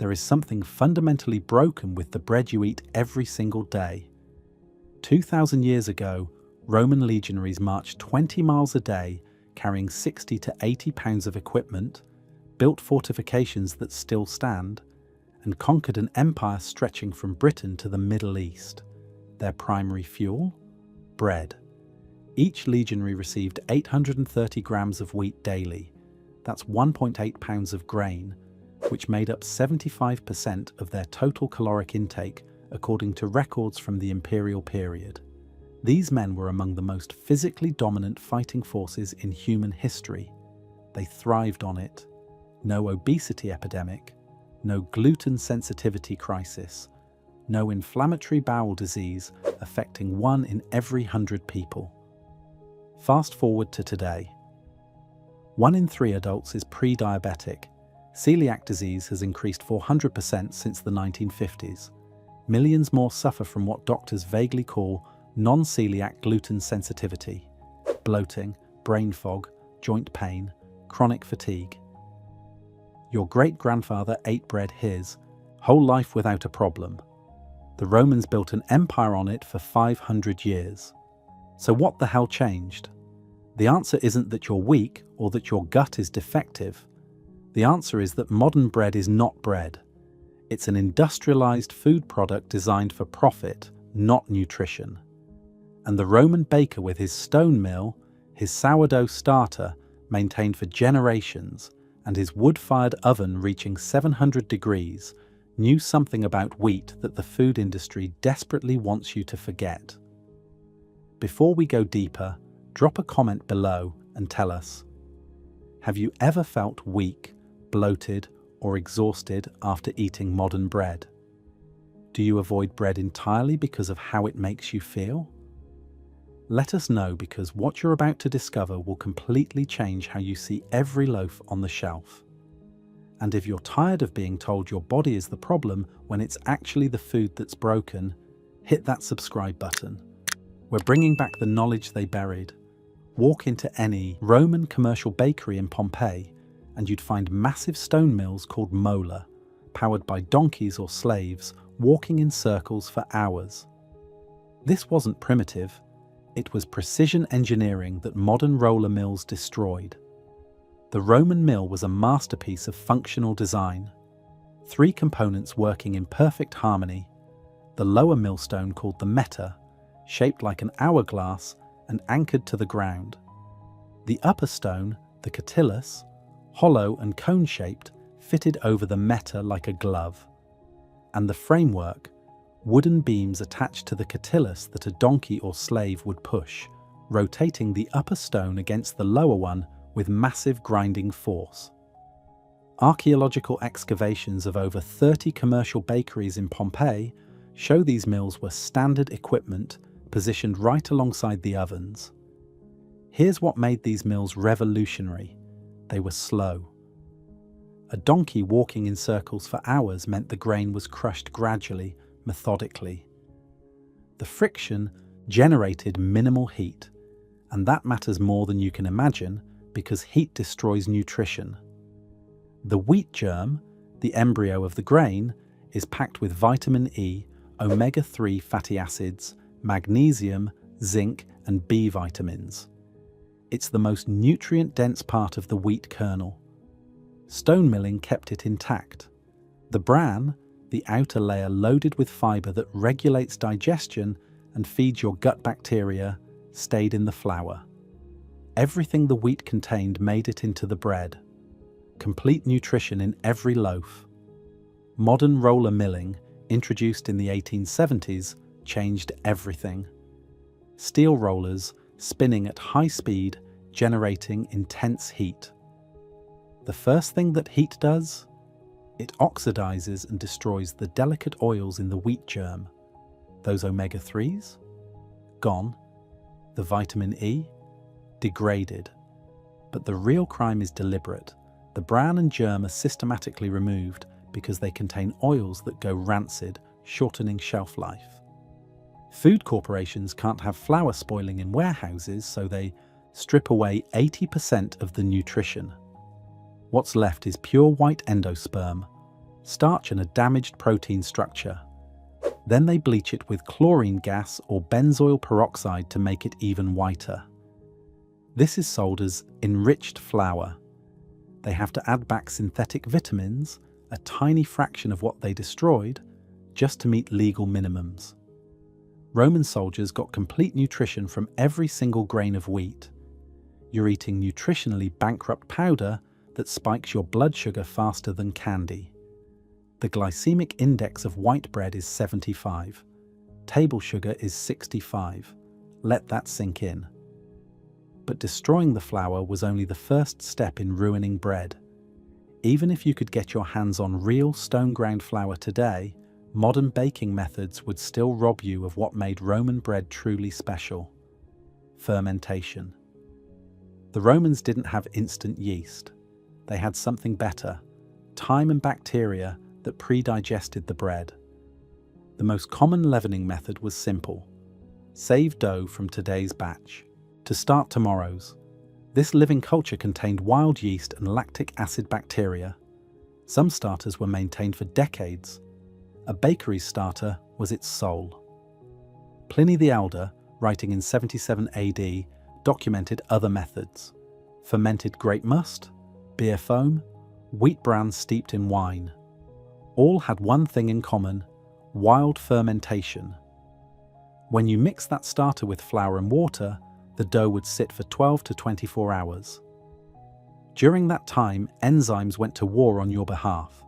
there is something fundamentally broken with the bread you eat every single day. 2,000 years ago, Roman legionaries marched 20 miles a day, carrying 60 to 80 pounds of equipment, built fortifications that still stand, and conquered an empire stretching from Britain to the Middle East. Their primary fuel? Bread. Each legionary received 830 grams of wheat daily. That's 1.8 pounds of grain, which made up 75% of their total caloric intake, according to records from the imperial period. These men were among the most physically dominant fighting forces in human history. They thrived on it. No obesity epidemic, no gluten sensitivity crisis, no inflammatory bowel disease affecting 1 in every 100 people. Fast forward to today. 1 in 3 adults is pre-diabetic. Celiac disease has increased 400% since the 1950s. Millions more suffer from what doctors vaguely call non-celiac gluten sensitivity, bloating, brain fog, joint pain, chronic fatigue. Your great-grandfather ate bread his whole life without a problem. The Romans built an empire on it for 500 years. So what the hell changed? The answer isn't that you're weak or that your gut is defective. The answer is that modern bread is not bread. It's an industrialized food product designed for profit, not nutrition. And the Roman baker with his stone mill, his sourdough starter, maintained for generations, and his wood-fired oven reaching 700 degrees, knew something about wheat that the food industry desperately wants you to forget. Before we go deeper, drop a comment below and tell us, have you ever felt weak, bloated, or exhausted after eating modern bread? Do you avoid bread entirely because of how it makes you feel? Let us know, because what you're about to discover will completely change how you see every loaf on the shelf. And if you're tired of being told your body is the problem when it's actually the food that's broken, hit that subscribe button. We're bringing back the knowledge they buried. Walk into any Roman commercial bakery in Pompeii and you'd find massive stone mills called mola, powered by donkeys or slaves, walking in circles for hours. This wasn't primitive. It was precision engineering that modern roller mills destroyed. The Roman mill was a masterpiece of functional design. 3 components working in perfect harmony. The lower millstone, called the meta, shaped like an hourglass and anchored to the ground. The upper stone, the catillus, hollow and cone-shaped, fitted over the meta like a glove. And the framework, wooden beams attached to the catillus that a donkey or slave would push, rotating the upper stone against the lower one with massive grinding force. Archaeological excavations of over 30 commercial bakeries in Pompeii show these mills were standard equipment positioned right alongside the ovens. Here's what made these mills revolutionary. They were slow. A donkey walking in circles for hours meant the grain was crushed gradually, methodically. The friction generated minimal heat, and that matters more than you can imagine because heat destroys nutrition. The wheat germ, the embryo of the grain, is packed with vitamin E, omega-3 fatty acids, magnesium, zinc, and B vitamins. It's the most nutrient-dense part of the wheat kernel. Stone milling kept it intact. The bran, the outer layer loaded with fiber that regulates digestion and feeds your gut bacteria, stayed in the flour. Everything the wheat contained made it into the bread. Complete nutrition in every loaf. Modern roller milling, introduced in the 1870s, changed everything. Steel rollers spinning at high speed, generating intense heat. The first thing that heat does? It oxidizes and destroys the delicate oils in the wheat germ. Those omega-3s? Gone. The vitamin E? Degraded. But the real crime is deliberate. The bran and germ are systematically removed because they contain oils that go rancid, shortening shelf life. Food corporations can't have flour spoiling in warehouses, so they strip away 80% of the nutrition. What's left is pure white endosperm, starch and a damaged protein structure. Then they bleach it with chlorine gas or benzoyl peroxide to make it even whiter. This is sold as enriched flour. They have to add back synthetic vitamins, a tiny fraction of what they destroyed, just to meet legal minimums. Roman soldiers got complete nutrition from every single grain of wheat. You're eating nutritionally bankrupt powder that spikes your blood sugar faster than candy. The glycemic index of white bread is 75. Table sugar is 65. Let that sink in. But destroying the flour was only the first step in ruining bread. Even if you could get your hands on real stone-ground flour today, modern baking methods would still rob you of what made Roman bread truly special: fermentation. The Romans didn't have instant yeast. They had something better: time and bacteria that pre-digested the bread. The most common leavening method was simple: save dough from today's batch to start tomorrow's. This living culture contained wild yeast and lactic acid bacteria. Some starters were maintained for decades. A bakery starter was its soul. Pliny the Elder, writing in 77 AD, documented other methods: fermented grape must, beer foam, wheat bran steeped in wine. All had one thing in common: wild fermentation. When you mix that starter with flour and water, the dough would sit for 12 to 24 hours. During that time, enzymes went to war on your behalf.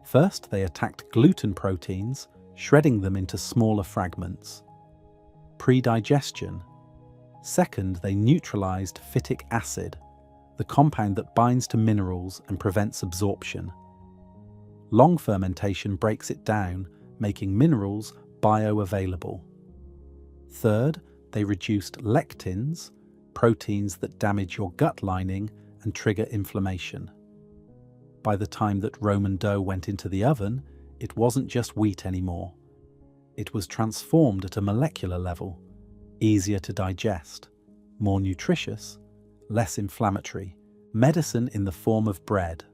First, they attacked gluten proteins, shredding them into smaller fragments. Predigestion. Second, they neutralized phytic acid, the compound that binds to minerals and prevents absorption. Long fermentation breaks it down, making minerals bioavailable. Third, they reduced lectins, proteins that damage your gut lining and trigger inflammation. By the time that Roman dough went into the oven, it wasn't just wheat anymore. It was transformed at a molecular level, easier to digest, more nutritious, less inflammatory, medicine in the form of bread.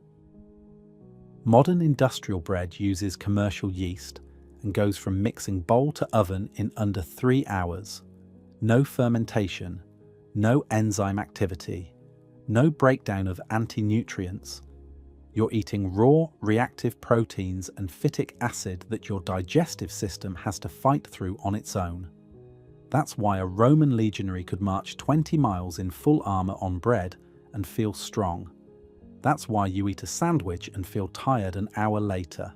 Modern industrial bread uses commercial yeast and goes from mixing bowl to oven in under 3 hours. No fermentation, no enzyme activity, no breakdown of anti-nutrients. You're eating raw, reactive proteins and phytic acid that your digestive system has to fight through on its own. That's why a Roman legionary could march 20 miles in full armor on bread and feel strong. That's why you eat a sandwich and feel tired an hour later.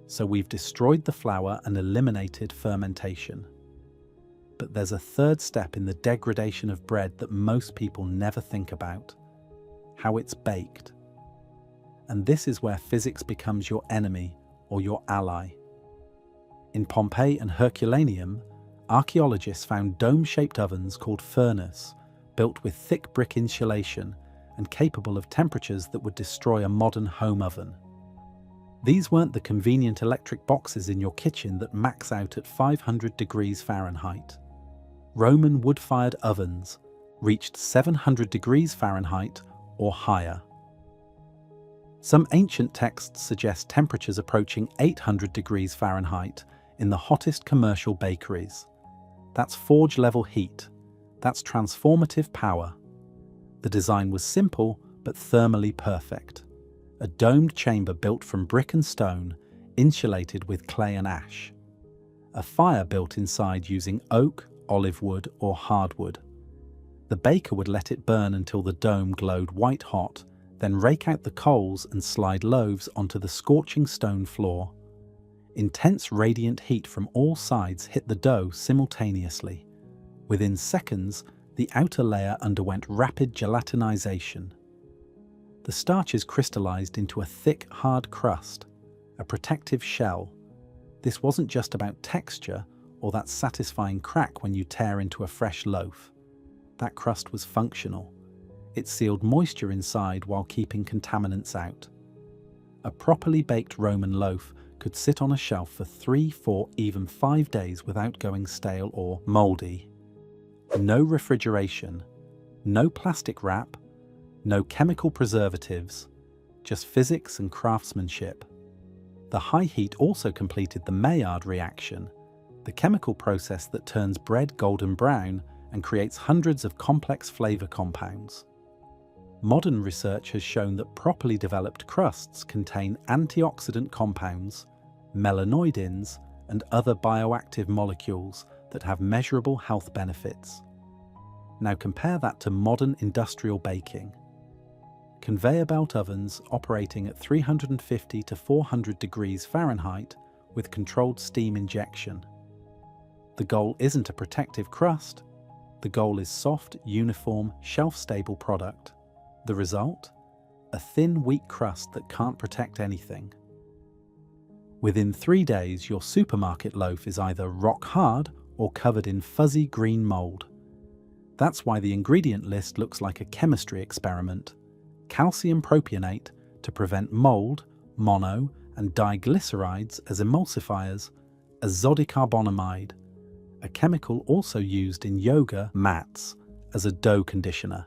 So we've destroyed the flour and eliminated fermentation. But there's a third step in the degradation of bread that most people never think about: how it's baked. And this is where physics becomes your enemy or your ally. In Pompeii and Herculaneum, archaeologists found dome-shaped ovens called furnace, built with thick brick insulation and capable of temperatures that would destroy a modern home oven. These weren't the convenient electric boxes in your kitchen that max out at 500 degrees Fahrenheit. Roman wood-fired ovens reached 700 degrees Fahrenheit or higher. Some ancient texts suggest temperatures approaching 800 degrees Fahrenheit in the hottest commercial bakeries. That's forge-level heat. That's transformative power. The design was simple but thermally perfect. A domed chamber built from brick and stone, insulated with clay and ash. A fire built inside using oak, olive wood, or hardwood. The baker would let it burn until the dome glowed white hot, then rake out the coals and slide loaves onto the scorching stone floor. Intense radiant heat from all sides hit the dough simultaneously. Within seconds, the outer layer underwent rapid gelatinization. The starches crystallized into a thick, hard crust, a protective shell. This wasn't just about texture or that satisfying crack when you tear into a fresh loaf. That crust was functional. It sealed moisture inside while keeping contaminants out. A properly baked Roman loaf could sit on a shelf for 3, 4, even 5 days without going stale or moldy. No refrigeration, no plastic wrap, no chemical preservatives, just physics and craftsmanship. The high heat also completed the Maillard reaction, the chemical process that turns bread golden brown and creates hundreds of complex flavor compounds. Modern research has shown that properly developed crusts contain antioxidant compounds, melanoidins, and other bioactive molecules that have measurable health benefits. Now compare that to modern industrial baking. Conveyor belt ovens operating at 350 to 400 degrees Fahrenheit with controlled steam injection. The goal isn't a protective crust. The goal is soft, uniform, shelf-stable product. The result? A thin, weak crust that can't protect anything. Within 3 days, your supermarket loaf is either rock hard or covered in fuzzy green mold. That's why the ingredient list looks like a chemistry experiment. Calcium propionate to prevent mold, mono and diglycerides as emulsifiers, azodicarbonamide, a chemical also used in yoga mats as a dough conditioner.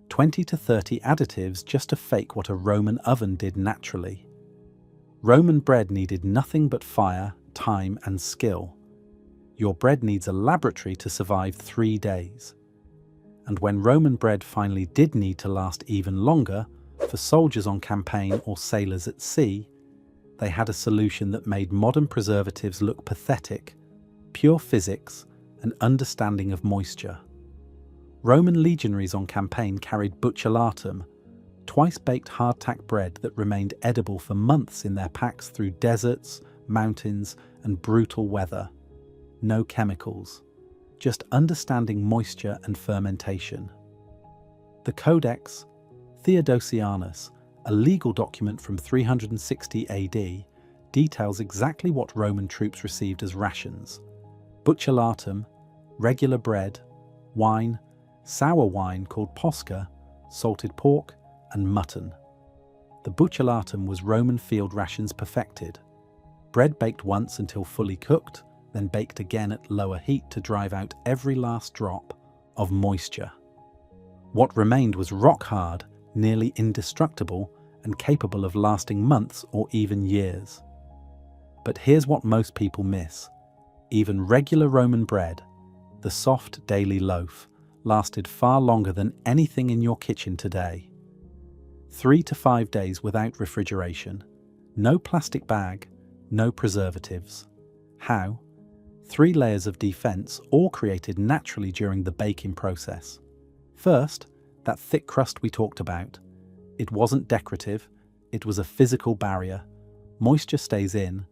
20 to 30 additives just to fake what a Roman oven did naturally. Roman bread needed nothing but fire, time and skill. Your bread needs a laboratory to survive 3 days. And when Roman bread finally did need to last even longer, for soldiers on campaign or sailors at sea, they had a solution that made modern preservatives look pathetic: pure physics and understanding of moisture. Roman legionaries on campaign carried buccellatum, twice-baked hardtack bread that remained edible for months in their packs through deserts, mountains, and brutal weather. No chemicals, just understanding moisture and fermentation. The Codex Theodosianus, a legal document from 360 AD, details exactly what Roman troops received as rations: buccellatum, regular bread, wine, sour wine called posca, salted pork, and mutton. The buccellatum was Roman field rations perfected. Bread baked once until fully cooked, then baked again at lower heat to drive out every last drop of moisture. What remained was rock hard, nearly indestructible, and capable of lasting months or even years. But here's what most people miss. Even regular Roman bread, the soft daily loaf, lasted far longer than anything in your kitchen today. 3 to 5 days without refrigeration. No plastic bag, no preservatives. How? 3 layers of defense, all created naturally during the baking process. First, that thick crust we talked about. It wasn't decorative, it was a physical barrier. Moisture stays in,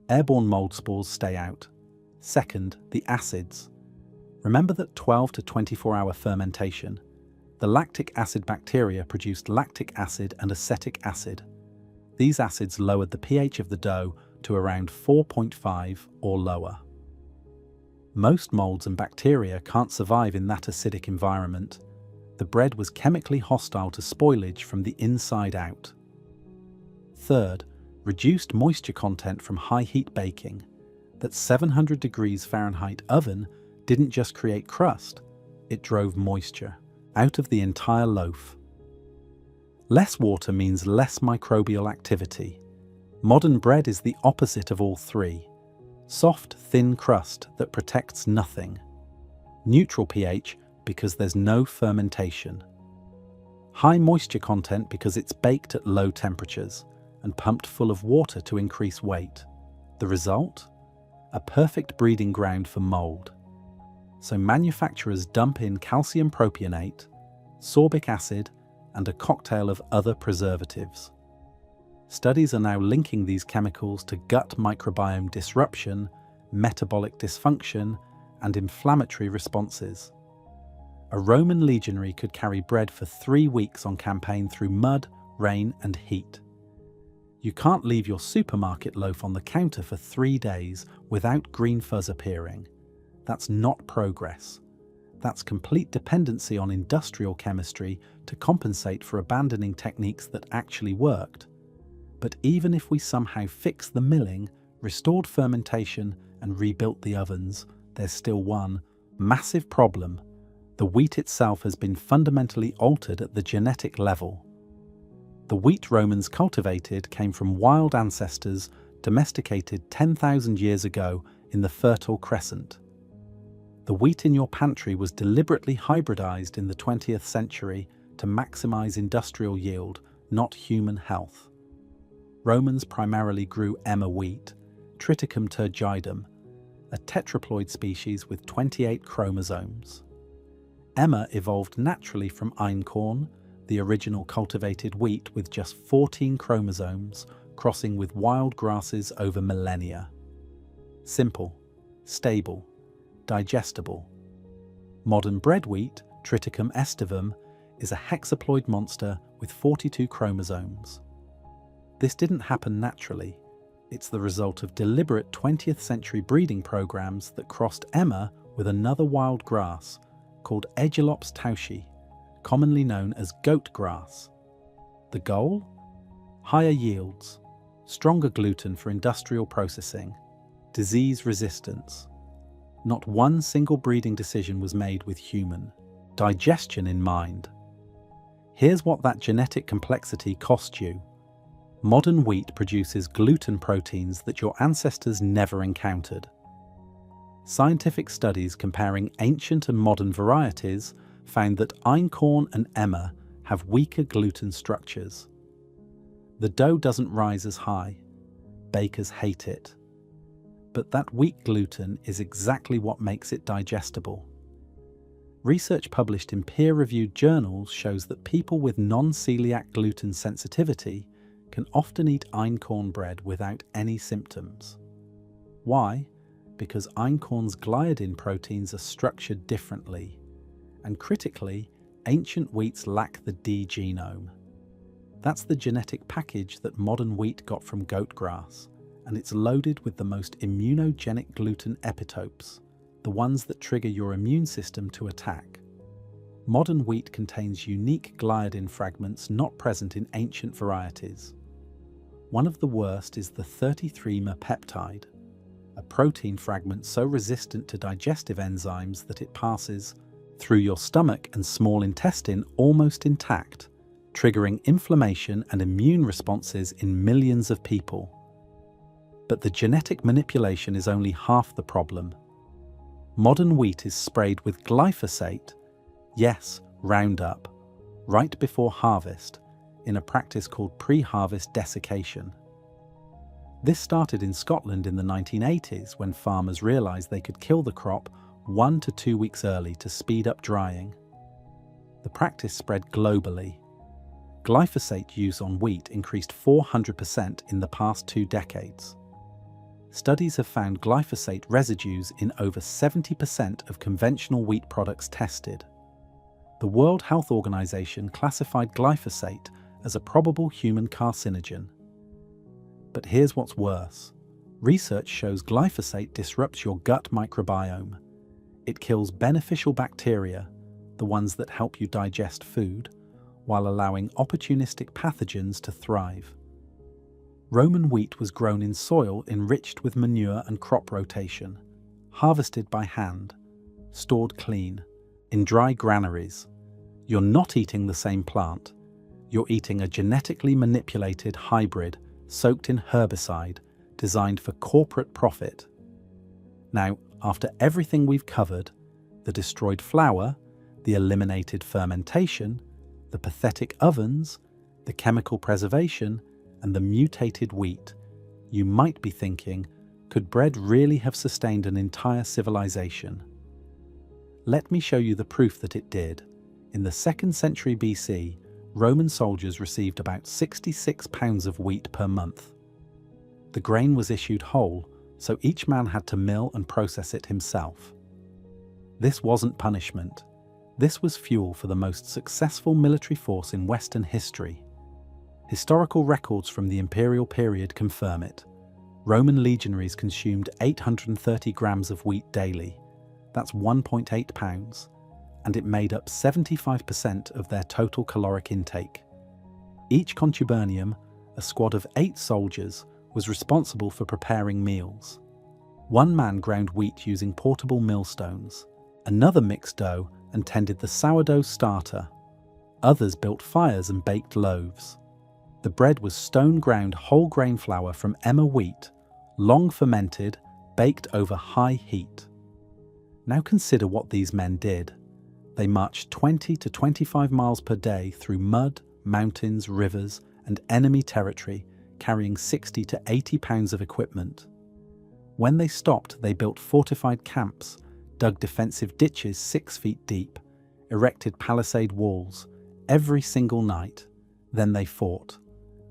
airborne mold spores stay out. Second, the acids. Remember that 12 to 24-hour fermentation. The lactic acid bacteria produced lactic acid and acetic acid. These acids lowered the pH of the dough to around 4.5 or lower. Most molds and bacteria can't survive in that acidic environment. The bread was chemically hostile to spoilage from the inside out. Third, reduced moisture content from high heat baking. That 700 degrees Fahrenheit oven didn't just create crust, it drove moisture out of the entire loaf. Less water means less microbial activity. Modern bread is the opposite of all three. Soft, thin crust that protects nothing. Neutral pH because there's no fermentation. High moisture content because it's baked at low temperatures and pumped full of water to increase weight. The result? A perfect breeding ground for mold. So manufacturers dump in calcium propionate, sorbic acid, and a cocktail of other preservatives. Studies are now linking these chemicals to gut microbiome disruption, metabolic dysfunction, and inflammatory responses. A Roman legionary could carry bread for 3 weeks on campaign through mud, rain, and heat. You can't leave your supermarket loaf on the counter for 3 days without green fuzz appearing. That's not progress. That's complete dependency on industrial chemistry to compensate for abandoning techniques that actually worked. But even if we somehow fix the milling, restored fermentation, and rebuilt the ovens, there's still one massive problem. The wheat itself has been fundamentally altered at the genetic level. The wheat Romans cultivated came from wild ancestors domesticated 10,000 years ago in the Fertile Crescent. The wheat in your pantry was deliberately hybridized in the 20th century to maximize industrial yield, not human health. Romans primarily grew Emmer wheat, Triticum turgidum, a tetraploid species with 28 chromosomes. Emmer evolved naturally from einkorn, the original cultivated wheat with just 14 chromosomes, crossing with wild grasses over millennia. Simple, stable, digestible. Modern bread wheat, Triticum aestivum, is a hexaploid monster with 42 chromosomes. This didn't happen naturally. It's the result of deliberate 20th century breeding programs that crossed Emmer with another wild grass called Aegilops tauschii, commonly known as goat grass. The goal? Higher yields, stronger gluten for industrial processing, disease resistance. Not one single breeding decision was made with human digestion in mind. Here's what that genetic complexity cost you. Modern wheat produces gluten proteins that your ancestors never encountered. Scientific studies comparing ancient and modern varieties found that einkorn and Emmer have weaker gluten structures. The dough doesn't rise as high. Bakers hate it. But that weak gluten is exactly what makes it digestible. Research published in peer-reviewed journals shows that people with non-celiac gluten sensitivity can often eat einkorn bread without any symptoms. Why? Because einkorn's gliadin proteins are structured differently, and critically, ancient wheats lack the D genome. That's the genetic package that modern wheat got from goat grass, and it's loaded with the most immunogenic gluten epitopes, the ones that trigger your immune system to attack. Modern wheat contains unique gliadin fragments not present in ancient varieties. One of the worst is the 33-mer peptide, a protein fragment so resistant to digestive enzymes that it passes through your stomach and small intestine almost intact, triggering inflammation and immune responses in millions of people. But the genetic manipulation is only half the problem. Modern wheat is sprayed with glyphosate, yes, Roundup, right before harvest, in a practice called pre-harvest desiccation. This started in Scotland in the 1980s when farmers realised they could kill the crop 1 to 2 weeks early to speed up drying. The practice spread globally. Glyphosate use on wheat increased 400% in the past 2 decades. Studies have found glyphosate residues in over 70% of conventional wheat products tested. The World Health Organization classified glyphosate as a probable human carcinogen. But here's what's worse. Research shows glyphosate disrupts your gut microbiome. It kills beneficial bacteria, the ones that help you digest food, while allowing opportunistic pathogens to thrive. Roman wheat was grown in soil enriched with manure and crop rotation, harvested by hand, stored clean, in dry granaries. You're not eating the same plant. You're eating a genetically manipulated hybrid soaked in herbicide designed for corporate profit. Now, after everything we've covered, the destroyed flour, the eliminated fermentation, the pathetic ovens, the chemical preservation, and the mutated wheat, you might be thinking, could bread really have sustained an entire civilization? Let me show you the proof that it did. In the 2nd century BC, Roman soldiers received about 66 pounds of wheat per month. The grain was issued whole, so each man had to mill and process it himself. This wasn't punishment. This was fuel for the most successful military force in Western history. Historical records from the imperial period confirm it. Roman legionaries consumed 830 grams of wheat daily. That's 1.8 pounds. And it made up 75% of their total caloric intake. Each contubernium, a squad of 8 soldiers, was responsible for preparing meals. One man ground wheat using portable millstones. Another mixed dough and tended the sourdough starter. Others built fires and baked loaves. The bread was stone-ground whole grain flour from emmer wheat, long fermented, baked over high heat. Now consider what these men did. They marched 20 to 25 miles per day through mud, mountains, rivers, and enemy territory, carrying 60 to 80 pounds of equipment. When they stopped, they built fortified camps, dug defensive ditches 6 feet deep, erected palisade walls, every single night. Then they fought.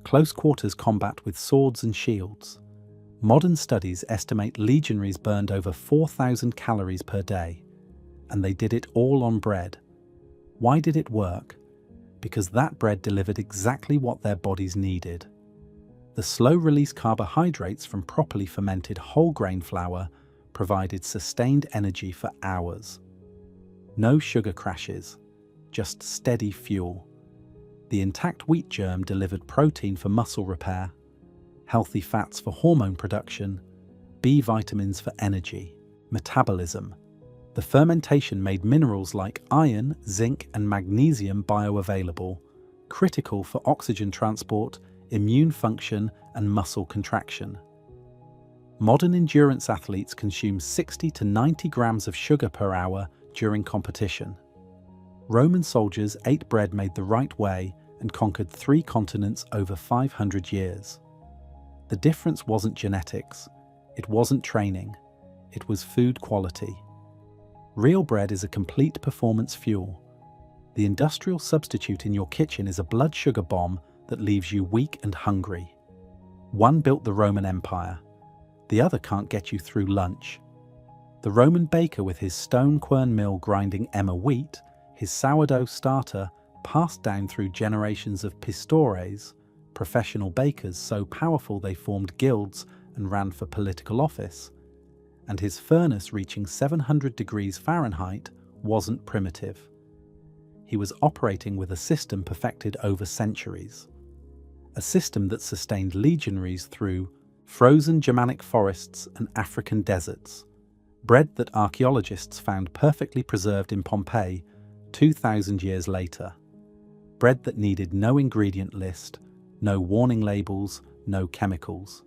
Close quarters combat with swords and shields. Modern studies estimate legionaries burned over 4,000 calories per day, and they did it all on bread. Why did it work? Because that bread delivered exactly what their bodies needed. The slow-release carbohydrates from properly fermented whole grain flour provided sustained energy for hours. No sugar crashes, just steady fuel. The intact wheat germ delivered protein for muscle repair, healthy fats for hormone production, B vitamins for energy, metabolism. The fermentation made minerals like iron, zinc, and magnesium bioavailable, critical for oxygen transport, immune function, and muscle contraction. Modern endurance athletes consume 60 to 90 grams of sugar per hour during competition. Roman soldiers ate bread made the right way and conquered 3 continents over 500 years. The difference wasn't genetics, it wasn't training, it was food quality. Real bread is a complete performance fuel. The industrial substitute in your kitchen is a blood sugar bomb that leaves you weak and hungry. One built the Roman Empire, the other can't get you through lunch. The Roman baker with his stone quern mill grinding emmer wheat, his sourdough starter passed down through generations of pastores, professional bakers so powerful they formed guilds and ran for political office, and his furnace reaching 700 degrees Fahrenheit wasn't primitive. He was operating with a system perfected over centuries. A system that sustained legionaries through frozen Germanic forests and African deserts. Bread that archaeologists found perfectly preserved in Pompeii 2,000 years later. Bread that needed no ingredient list, no warning labels, no chemicals.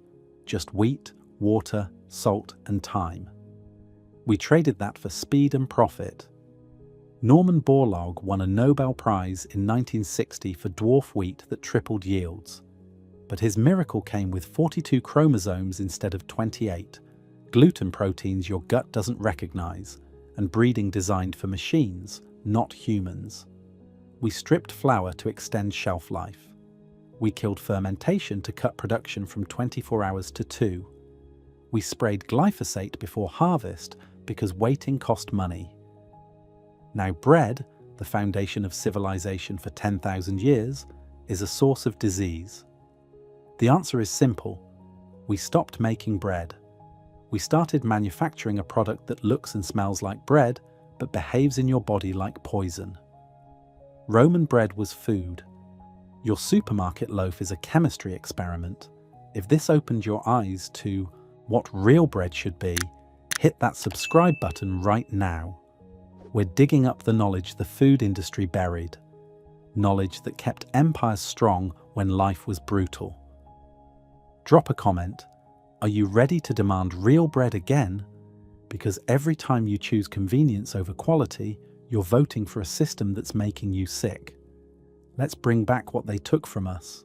Just wheat, water, salt, and time. We traded that for speed and profit. Norman Borlaug won a Nobel Prize in 1960 for dwarf wheat that tripled yields. But his miracle came with 42 chromosomes instead of 28, gluten proteins your gut doesn't recognize, and breeding designed for machines, not humans. We stripped flour to extend shelf life. We killed fermentation to cut production from 24 hours to 2. We sprayed glyphosate before harvest because waiting cost money. Now bread, the foundation of civilization for 10,000 years, is a source of disease. The answer is simple. We stopped making bread. We started manufacturing a product that looks and smells like bread, but behaves in your body like poison. Roman bread was food. Your supermarket loaf is a chemistry experiment. If this opened your eyes to what real bread should be, hit that subscribe button right now. We're digging up the knowledge the food industry buried. Knowledge that kept empires strong when life was brutal. Drop a comment. Are you ready to demand real bread again? Because every time you choose convenience over quality, you're voting for a system that's making you sick. Let's bring back what they took from us.